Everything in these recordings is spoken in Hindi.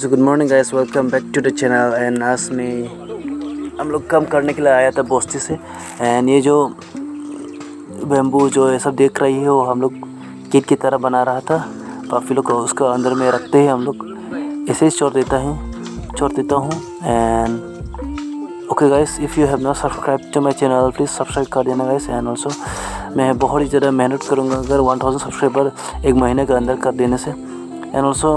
So good morning guys, welcome back to the channel. And आज में हम लोग काम करने के लिए आया था बोस्ती से। एंड ये जो बैम्बू जो ये सब देख रही है वो हम लोग किट की तरह बना रहा था। बाफिलो को उसका अंदर में रखते हैं हम लोग, ऐसे ही छोड़ देता हूँ। And okay guys, if you have not subscribe to my channel please subscribe कर देना गाइस। एंड ऑल्सो मैं बहुत ही ज़्यादा मेहनत करूँगा अगर 1000 सब्सक्राइबर एक महीने के अंदर कर देने से। एंड ऑल्सो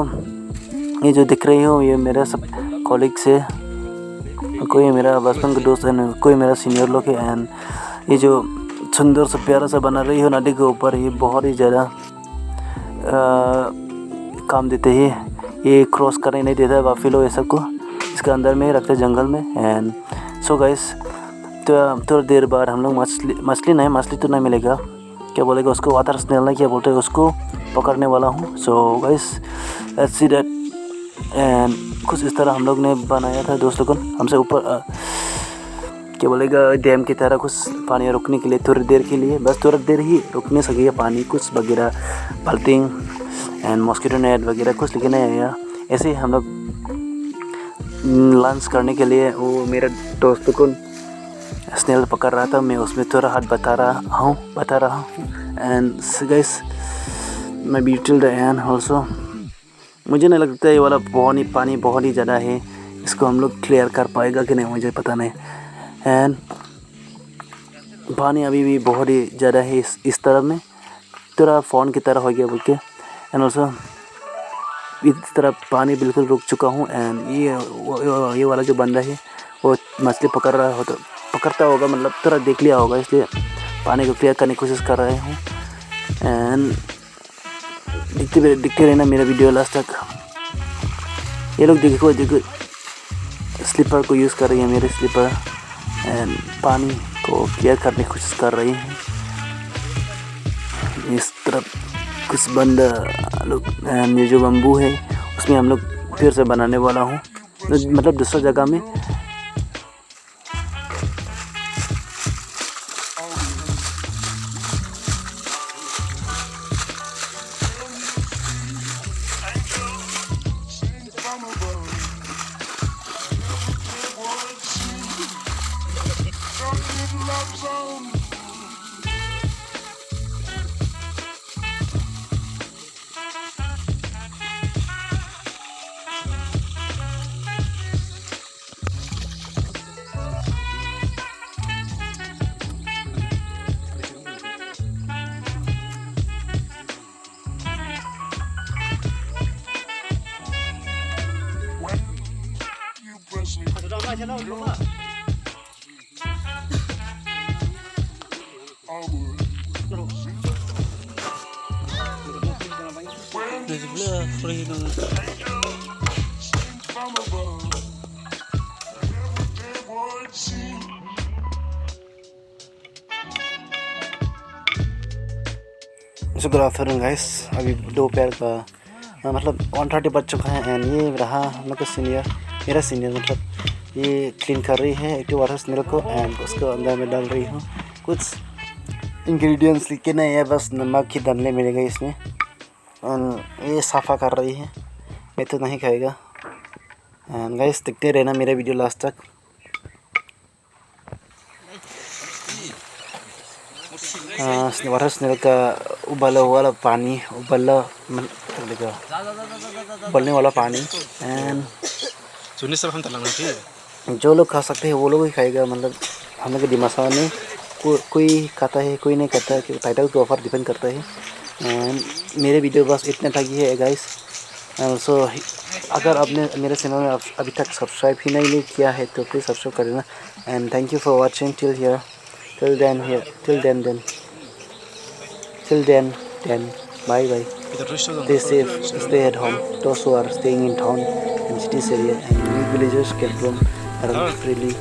ये जो दिख रही हो ये मेरा सब कॉलीग्स है, कोई मेरा बचपन का दोस्त है, कोई मेरा सीनियर लोग है। एंड ये जो सुंदर सा प्यारा सा बना रही हो नदी के ऊपर, ये बहुत ही ज़्यादा काम देते हैं। ये क्रॉस करने नहीं देता है बाफिलो ये सब को, इसके अंदर में रखते हैं जंगल में। एंड सो गाइस, तो थोड़ी देर बाद हम लोग मछली तो नहीं मिलेगा, क्या बोलेगा उसको, वाटर स्नेल नहीं क्या बोलते हैं उसको, पकड़ने वाला हूँ। So guys let's see that. And कुछ इस तरह हम लोग ने बनाया था दोस्त लोगों, हमसे ऊपर क्या बोलेगा डैम की तरह कुछ पानी रुकने के लिए थोड़ी देर के लिए, बस थोड़ी देर ही रुकने सकेगा पानी, कुछ वगैरह बाल्टिंग एंड मॉस्किटो नेट वगैरह कुछ लेके नहीं आया। ऐसे ही हम लोग लंच करने के लिए वो मेरा दोस्त को स्नेल पकड़ रहा था, मैं उसमें थोड़ा हाथ बता रहा हूँ। एंड गाइस मैं be till the end also मुझे नहीं लगता ये वाला पानी बहुत ही ज़्यादा है, इसको हम लोग क्लियर कर पाएगा कि नहीं मुझे पता नहीं। एंड पानी अभी भी बहुत ही ज़्यादा है इस तरफ में, थोड़ा फ़ोन की तरह हो गया बोल के। एंड ऑल्सो इस तरफ पानी बिल्कुल रुक चुका हूँ। एंड ये वाला जो बंदा है वो मछली पकड़ता होगा, मतलब थोड़ा देख लिया होगा, इसलिए पानी को क्लियर करने की कोशिश कर रहे हूँ। एंड दिखते रहना मेरा वीडियो लास्ट तक। ये लोग देखो स्लीपर को यूज़ कर रही है, मेरे स्लीपर। एंड पानी को क्लियर करने की कोशिश कर रही हैं इस तरफ कुछ बंदा लोग। एंड ये जो बम्बू है उसमें हम लोग फिर से बनाने वाला हूँ, मतलब दूसरा जगह में। सो गुड आफ्टरनून गाइस, अभी दोपहर का मतलब 1:30 बज चुका है। एंड ये रहा मतलब मेरा सीनियर मतलब ये क्लीन कर रही है एक वाटर स्नेल को। एंड उसको अंदर में डाल रही हूँ, कुछ इंग्रेडिएंट्स लिख के नहीं है, बस नमक ही डालने मिलेगा इसमें। एंड ये सफ़ा कर रही है, मैं तो नहीं खाएगा। एंड गाइस देखते रहना मेरा वीडियो लास्ट तक। वाटर स्नेल का उबलने वाला पानी। एंड जो लोग खा सकते हैं वो लोग ही खाएगा, मतलब हम लोग के दिमासा में कोई खाता है कोई नहीं खाता है, क्योंकि टाइटल के ऊपर डिपेंड करता है। एंड मेरे वीडियो बस इतना तक ही है गाइस। ऑल्सो अगर आपने मेरे चैनल में अभी तक सब्सक्राइब ही नहीं किया है तो प्लीज़ सब्सक्राइब कर देना। And thank you for watching till then bye bye. Stay safe, stay at home, those who are staying in town and cities area, and new villagers can roam around freely.